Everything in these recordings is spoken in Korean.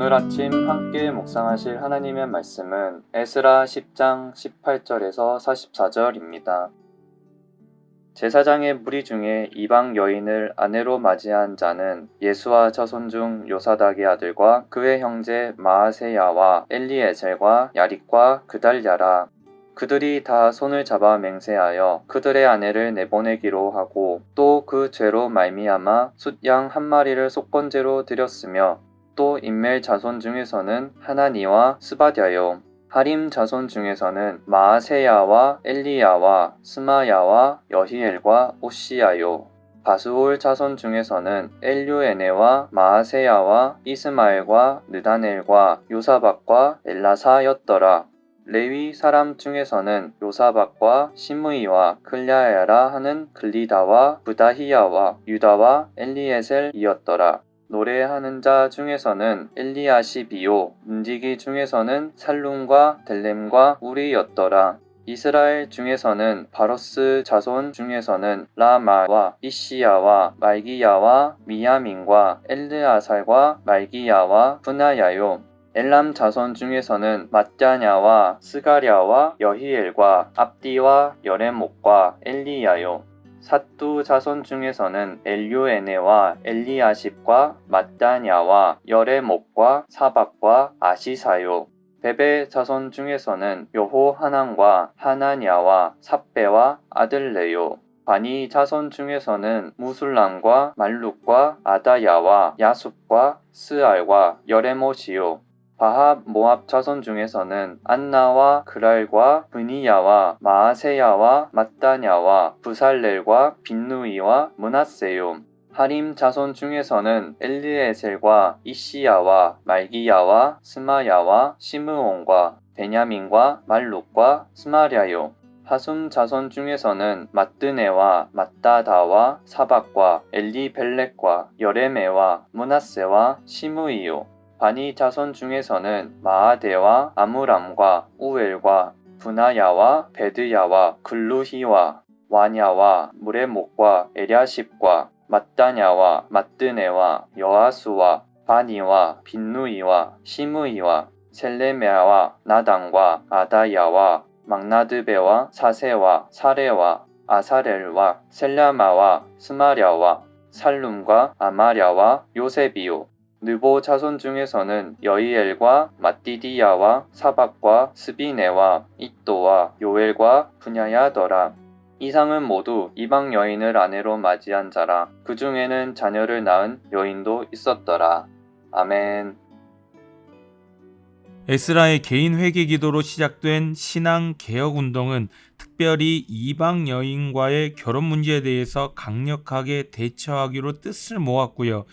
오늘 아침 함께 묵상하실 하나님의 말씀은 에스라 10장 18절에서 44절입니다. 제사장의 무리 중에 이방 여인을 아내로 맞이한 자는 예수와 자손 중 요사닥의 아들과 그의 형제 마아세야와 엘리에셀과 야릿과 그달랴라. 그들이 다 손을 잡아 맹세하여 그들의 아내를 내보내기로 하고 또 그 죄로 말미암아 숫양 한 마리를 속건제로 드렸으며 또 인멜 자손 중에서는 하나니와 스바랴요 하림 자손 중에서는 마아세야와 엘리야와 스마야와 여히엘과 오시야요 바스올 자손 중에서는 엘류에네와 마아세야와 이스마엘과 느다넬과 요사박과 엘라사였더라. 레위 사람 중에서는 요사박과 시므이와 클랴야라 하는 글리다와 부다히야와 유다와 엘리에셀이었더라. 노래하는 자 중에서는 엘리야시비요 문지기 중에서는 살룸과 델렘과 우리였더라. 이스라엘 중에서는 바로스 자손 중에서는 라마와 이시야와 말기야와 미야민과 엘르아살과 말기야와 분하야요 엘람 자손 중에서는 mat냐와 스가랴와 여히엘과 압디와 여레목과 엘리야요 삿두 자손 중에서는 엘유에네와 엘리아십과 mat냐와 여레목과 사박과 아시사요 베베 자손 중에서는 여호하난과 하나냐와 삽베와 아들레요 바니 자손 중에서는 무술람과 말룩과 아다야와 야sup과 스알과 여레못이요 바합 모압 자손 중에서는 안나와 그랄과 브니야와 마아세야와 mat냐와 부살렐과 빈누이와 므낫세요 하림 자손 중에서는 엘르에셀과 이시야와 말기야와 스마야와 시므온과 베냐민과 말룩과 스마랴요 하숨 자손 중에서는 mat드네와 mat다다와 사박과 엘리벨렉과 여레메와 므낫세와 시므이요 바니 자손 중에서는 마아데와 아무람과 우엘과 분하야와 베드야와 글루히와 와냐와 무레목과 에랴십과 mat냐와 mat드네와 여아수와 바니와 빈누이와 시므이와 셀레메아와 나단과 아다야와 막나드베와 사세와 사레와 아사렐과 셀라마와 스마랴와 살룸과 아마랴와 요셉이요 느보 자손 중에서는 여이엘과 mat디디야와 사박과 스비네와 잇도와 요엘과 분야야더라. 이상은 모두 이방 여인을 아내로 맞이한 자라. 그 중에는 자녀를 낳은 여인도 있었더라. 아멘. 에스라의 개인 회개 기도로 시작된 신앙 개혁 운동은 특별히 이방 여인과의 결혼 문제에 대해서 강력하게 대처하기로 뜻을 모았고요.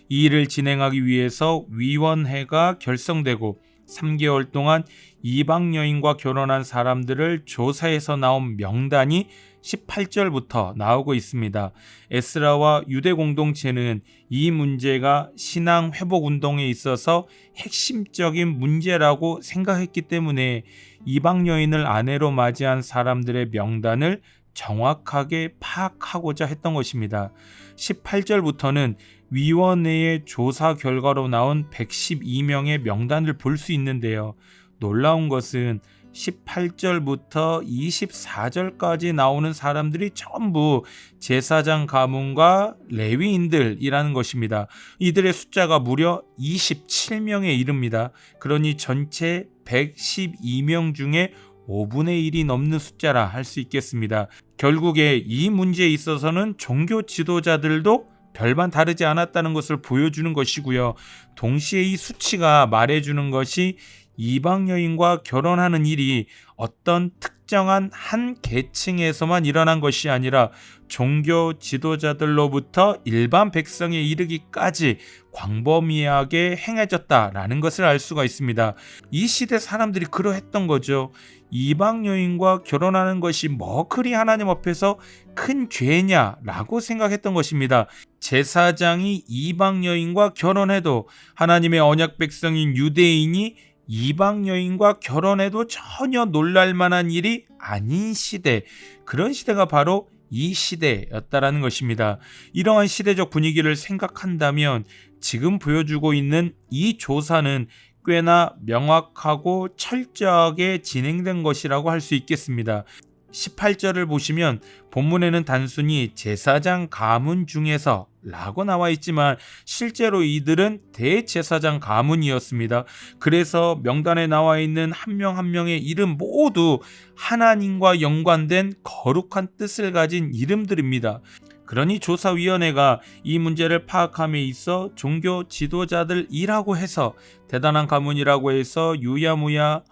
이 일을 진행하기 위해서 위원회가 결성되고 3개월 동안 이방 여인과 결혼한 사람들을 조사해서 나온 명단이 18절부터 나오고 있습니다. 에스라와 유대 공동체는 이 문제가 신앙 회복 운동에 있어서 핵심적인 문제라고 생각했기 때문에 이방 여인을 아내로 맞이한 사람들의 명단을 정확하게 파악하고자 했던 것입니다. 18절부터는 위원회의 조사 결과로 나온 112명의 명단을 볼 수 있는데요. 놀라운 것은 18절부터 24절까지 나오는 사람들이 전부 제사장 가문과 레위인들이라는 것입니다. 이들의 숫자가 무려 27명에 이릅니다. 그러니 전체 112명 중에 5분의 1이 넘는 숫자라 할 수 있겠습니다. 결국에 이 문제에 있어서는 종교 지도자들도 별반 다르지 않았다는 것을 보여주는 것이고요. 동시에 이 수치가 말해주는 것이 이방 여인과 결혼하는 일이 어떤 특정한 한 계층에서만 일어난 것이 아니라 종교 지도자들로부터 일반 백성에 이르기까지 광범위하게 행해졌다라는 것을 알 수가 있습니다. 이 시대 사람들이 그러했던 거죠. 이방 여인과 결혼하는 것이 뭐 그리 하나님 앞에서 큰 죄냐라고 생각했던 것입니다. 제사장이 이방 여인과 결혼해도 하나님의 언약 백성인 유대인이 이방 여인과 결혼해도 전혀 놀랄 만한 일이 아닌 시대, 그런 시대가 바로 이 시대였다라는 것입니다. 이러한 시대적 분위기를 생각한다면 지금 보여주고 있는 이 조사는 꽤나 명확하고 철저하게 진행된 것이라고 할 수 있겠습니다. 18절을 보시면 본문에는 단순히 제사장 가문 중에서 라고 나와 있지만 실제로 이들은 대제사장 가문이었습니다. 그래서 명단에 나와 있는 한 명 한 명의 이름 모두 하나님과 연관된 거룩한 뜻을 가진 이름들입니다. 그러니 조사위원회가 이 문제를 파악함에 있어 종교 지도자들이라고 해서 대단한 가문이라고 해서 유야무야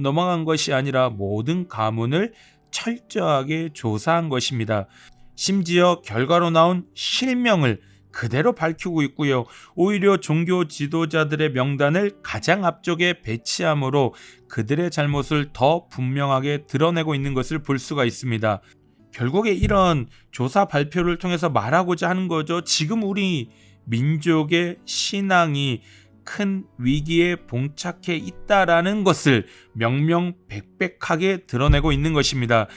넘어간 것이 아니라 모든 가문을 철저하게 조사한 것입니다. 심지어 결과로 나온 실명을 그대로 밝히고 있고요. 오히려 종교 지도자들의 명단을 가장 앞쪽에 배치함으로 그들의 잘못을 더 분명하게 드러내고 있는 것을 볼 수가 있습니다. 결국에 이런 조사 발표를 통해서 말하고자 하는 거죠. 지금 우리 민족의 신앙이 큰 위기에 봉착해 있다라는 것을 명명백백하게 드러내고 있는 것입니다.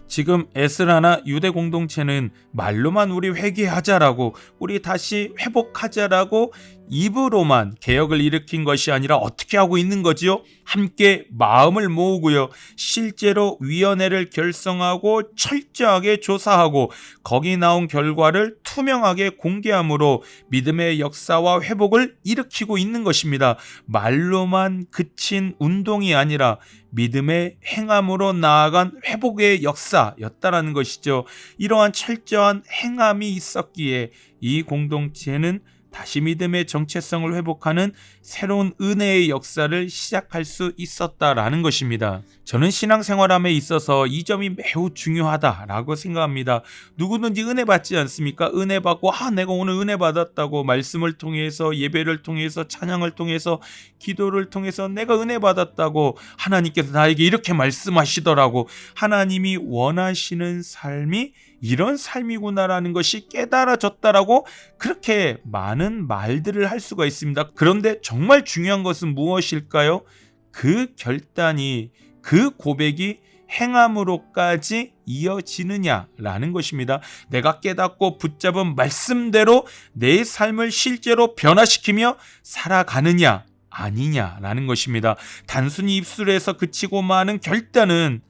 지금 에스라나 유대 공동체는 말로만 우리 회개하자라고, 우리 다시 회복하자라고 입으로만 개혁을 일으킨 것이 아니라 어떻게 하고 있는 거지요? 함께 마음을 모으고요. 실제로 위원회를 결성하고 철저하게 조사하고 거기 나온 결과를 투명하게 공개함으로 믿음의 역사와 회복을 일으키고 있는 것입니다. 말로만 그친 운동이 아니라 믿음의 행함으로 나아간 회복의 역사였다라는 것이죠. 이러한 철저한 행함이 있었기에 이 공동체는 다시 믿음의 정체성을 회복하는 새로운 은혜의 역사를 시작할 수 있었다라는 것입니다. 저는 신앙생활함에 있어서 이 점이 매우 중요하다라고 생각합니다. 누구든지 은혜 받지 않습니까? 은혜 받고 내가 오늘 은혜 받았다고 말씀을 통해서, 예배를 통해서, 찬양을 통해서, 기도를 통해서 내가 은혜 받았다고 하나님께서 나에게 이렇게 말씀하시더라고. 하나님이 원하시는 삶이 이런 삶이구나라는 것이 깨달아졌다라고 그렇게 많은 말들을 할 수가 있습니다. 그런데 정말 중요한 것은 무엇일까요? 그 결단이, 그 고백이 행함으로까지 이어지느냐라는 것입니다. 내가 깨닫고 붙잡은 말씀대로 내 삶을 실제로 변화시키며 살아가느냐 아니냐라는 것입니다. 단순히 입술에서 그치고 마는 결단은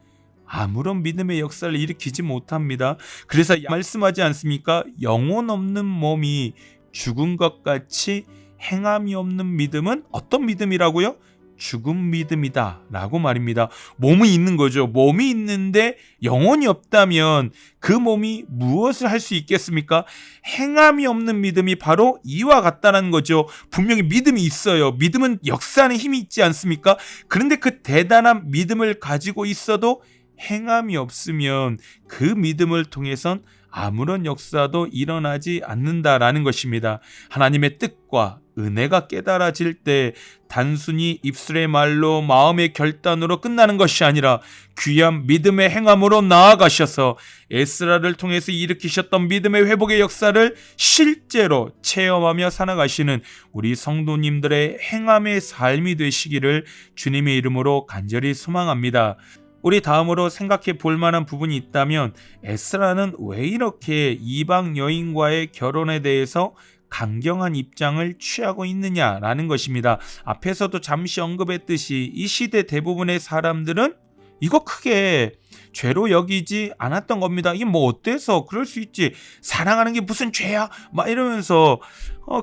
아무런 믿음의 역사를 일으키지 못합니다. 그래서 말씀하지 않습니까? 영혼 없는 몸이 죽은 것 같이 행함이 없는 믿음은 어떤 믿음이라고요? 죽은 믿음이다 라고 말입니다. 몸이 있는 거죠. 몸이 있는데 영혼이 없다면 그 몸이 무엇을 할 수 있겠습니까? 행함이 없는 믿음이 바로 이와 같다는 거죠. 분명히 믿음이 있어요. 믿음은 역사하는 힘이 있지 않습니까? 그런데 그 대단한 믿음을 가지고 있어도 행함이 없으면 그 믿음을 통해선 아무런 역사도 일어나지 않는다라는 것입니다. 하나님의 뜻과 은혜가 깨달아질 때 단순히 입술의 말로 마음의 결단으로 끝나는 것이 아니라 귀한 믿음의 행함으로 나아가셔서 에스라를 통해서 일으키셨던 믿음의 회복의 역사를 실제로 체험하며 살아가시는 우리 성도님들의 행함의 삶이 되시기를 주님의 이름으로 간절히 소망합니다. 우리 다음으로 생각해 볼 만한 부분이 있다면 에스라는 왜 이렇게 이방 여인과의 결혼에 대해서 강경한 입장을 취하고 있느냐라는 것입니다. 앞에서도 잠시 언급했듯이 이 시대 대부분의 사람들은 이거 크게 죄로 여기지 않았던 겁니다. 이게 뭐 어때서 그럴 수 있지, 사랑하는 게 무슨 죄야 막 이러면서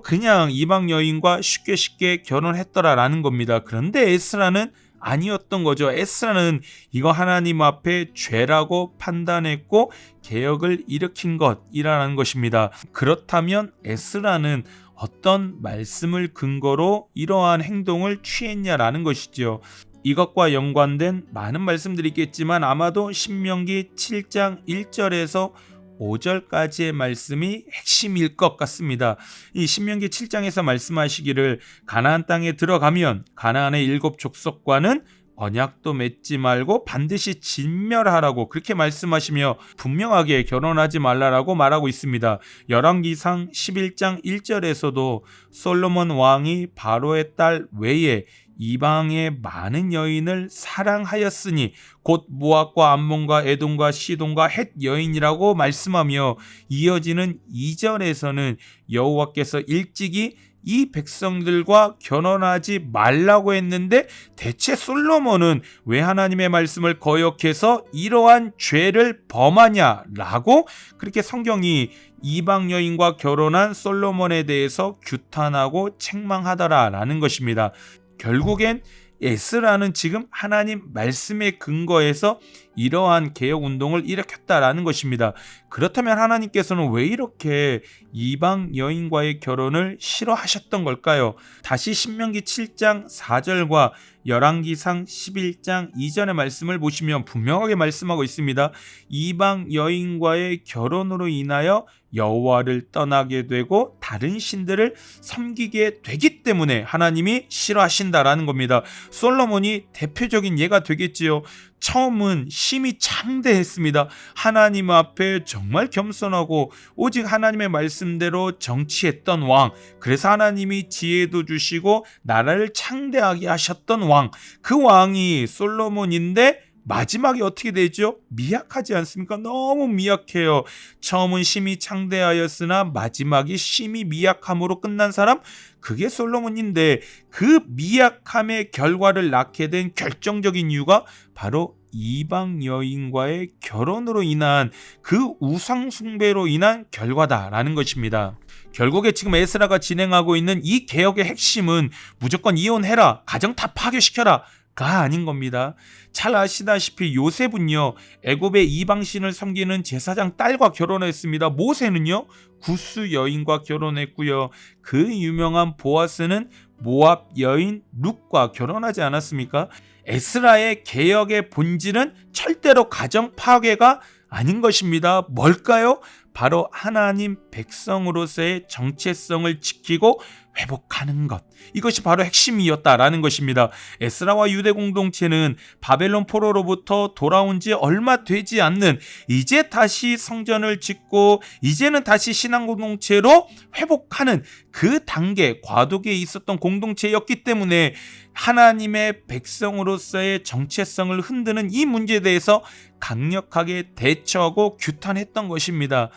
그냥 이방 여인과 쉽게 결혼했더라라는 겁니다. 그런데 에스라는 아니었던 거죠. 에스라는 이거 하나님 앞에 죄라고 판단했고 개혁을 일으킨 것이라는 것입니다. 그렇다면 에스라는 어떤 말씀을 근거로 이러한 행동을 취했냐라는 것이죠. 이것과 연관된 많은 말씀들이 있겠지만 아마도 신명기 7장 1절에서 5절까지의 말씀이 핵심일 것 같습니다. 이 신명기 7장에서 말씀하시기를 가나안 땅에 들어가면 가나안의 7 족속과는 언약도 맺지 말고 반드시 진멸하라고 그렇게 말씀하시며 분명하게 결혼하지 말라라고 말하고 있습니다. 열왕기상 11장 1절에서도 솔로몬 왕이 바로의 딸 외에 이방의 많은 여인을 사랑하였으니 곧 모압과 암몬과 에돔과 시돈과 헷 여인이라고 말씀하며 이어지는 2절에서는 여호와께서 일찍이 이 백성들과 결혼하지 말라고 했는데 대체 솔로몬은 왜 하나님의 말씀을 거역해서 이러한 죄를 범하냐라고 그렇게 성경이 이방 여인과 결혼한 솔로몬에 대해서 규탄하고 책망하더라라는 것입니다. 결국엔 에스라는 지금 하나님 말씀에 근거해서 이러한 개혁 운동을 일으켰다라는 것입니다. 그렇다면 하나님께서는 왜 이렇게 이방 여인과의 결혼을 싫어하셨던 걸까요? 다시 신명기 7장 4절과 열왕기상 11장 2절의 말씀을 보시면 분명하게 말씀하고 있습니다. 이방 여인과의 결혼으로 인하여 여호와를 떠나게 되고 다른 신들을 섬기게 되기 때문에 하나님이 싫어하신다라는 겁니다. 솔로몬이 대표적인 예가 되겠지요. 처음은 심히 창대했습니다. 하나님 앞에 정말 겸손하고 오직 하나님의 말씀대로 정치했던 왕, 그래서 하나님이 지혜도 주시고 나라를 창대하게 하셨던 왕, 그 왕이 솔로몬인데 마지막에 어떻게 되죠? 미약하지 않습니까? 너무 미약해요. 처음은 심히 창대하였으나 마지막이 심히 미약함으로 끝난 사람, 그게 솔로몬인데 그 미약함의 결과를 낳게 된 결정적인 이유가 바로 이방 여인과의 결혼으로 인한 그 우상 숭배로 인한 결과다라는 것입니다. 결국에 지금 에스라가 진행하고 있는 이 개혁의 핵심은 무조건 이혼해라, 가정 다 파괴시켜라 가 아닌 겁니다. 잘 아시다시피 요셉은요, 애굽의 이방신을 섬기는 제사장 딸과 결혼했습니다. 모세는요, 구스 여인과 결혼했고요. 그 유명한 보아스는 모압 여인 룻과 결혼하지 않았습니까? 에스라의 개혁의 본질은 절대로 가정 파괴가 아닌 것입니다. 뭘까요? 바로 하나님 백성으로서의 정체성을 지키고 회복하는 것. 이것이 바로 핵심이었다라는 것입니다. 에스라와 유대 공동체는 바벨론 포로로부터 돌아온 지 얼마 되지 않는 이제 다시 성전을 짓고 이제는 다시 신앙 공동체로 회복하는 그 단계, 과도기에 있었던 공동체였기 때문에 하나님의 백성으로서의 정체성을 흔드는 이 문제에 대해서 강력하게 대처하고 규탄했던 것입니다.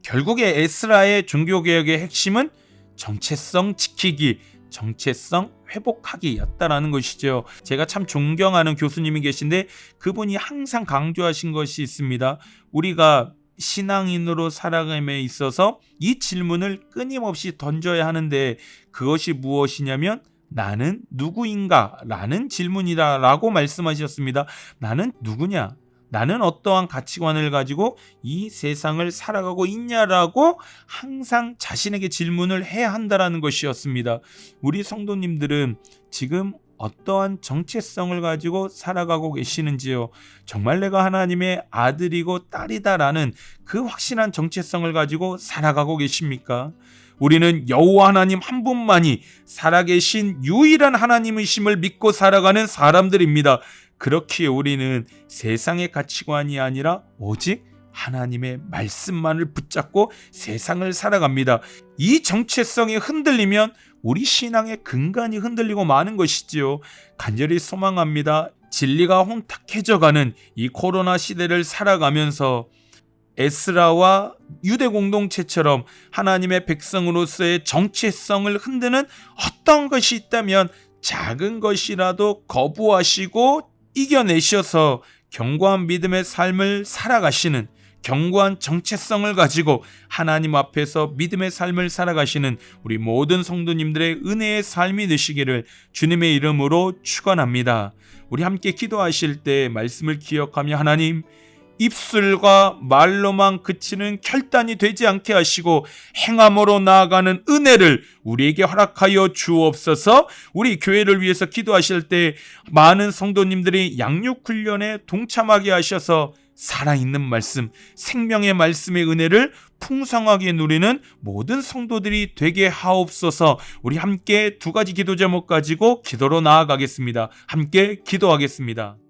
결국에 에스라의 종교개혁의 핵심은 정체성 지키기, 정체성 회복하기였다라는 것이죠. 제가 참 존경하는 교수님이 계신데 그분이 항상 강조하신 것이 있습니다. 우리가 신앙인으로 살아감에 있어서 이 질문을 끊임없이 던져야 하는데 그것이 무엇이냐면 나는 누구인가? 라는 질문이다 라고 말씀하셨습니다. 나는 누구냐? 나는 어떠한 가치관을 가지고 이 세상을 살아가고 있냐라고 항상 자신에게 질문을 해야 한다라는 것이었습니다. 우리 성도님들은 지금 어떠한 정체성을 가지고 살아가고 계시는지요? 정말 내가 하나님의 아들이고 딸이다라는 그 확신한 정체성을 가지고 살아가고 계십니까? 우리는 여호와 하나님 한 분만이 살아계신 유일한 하나님이심을 믿고 살아가는 사람들입니다. 그렇기에 우리는 세상의 가치관이 아니라 오직 하나님의 말씀만을 붙잡고 세상을 살아갑니다. 이 정체성이 흔들리면 우리 신앙의 근간이 흔들리고 마는 것이지요. 간절히 소망합니다. 진리가 혼탁해져가는 이 코로나 시대를 살아가면서 에스라와 유대 공동체처럼 하나님의 백성으로서의 정체성을 흔드는 어떤 것이 있다면 작은 것이라도 거부하시고 이겨내셔서 견고한 믿음의 삶을 살아가시는, 견고한 정체성을 가지고 하나님 앞에서 믿음의 삶을 살아가시는 우리 모든 성도님들의 은혜의 삶이 되시기를 주님의 이름으로 축원합니다. 우리 함께 기도하실 때 말씀을 기억하며 하나님, 입술과 말로만 그치는 결단이 되지 않게 하시고 행함으로 나아가는 은혜를 우리에게 허락하여 주옵소서. 우리 교회를 위해서 기도하실 때 많은 성도님들이 양육 훈련에 동참하게 하셔서 살아있는 말씀, 생명의 말씀의 은혜를 풍성하게 누리는 모든 성도들이 되게 하옵소서. 우리 함께 두 가지 기도 제목 가지고 기도로 나아가겠습니다. 함께 기도하겠습니다.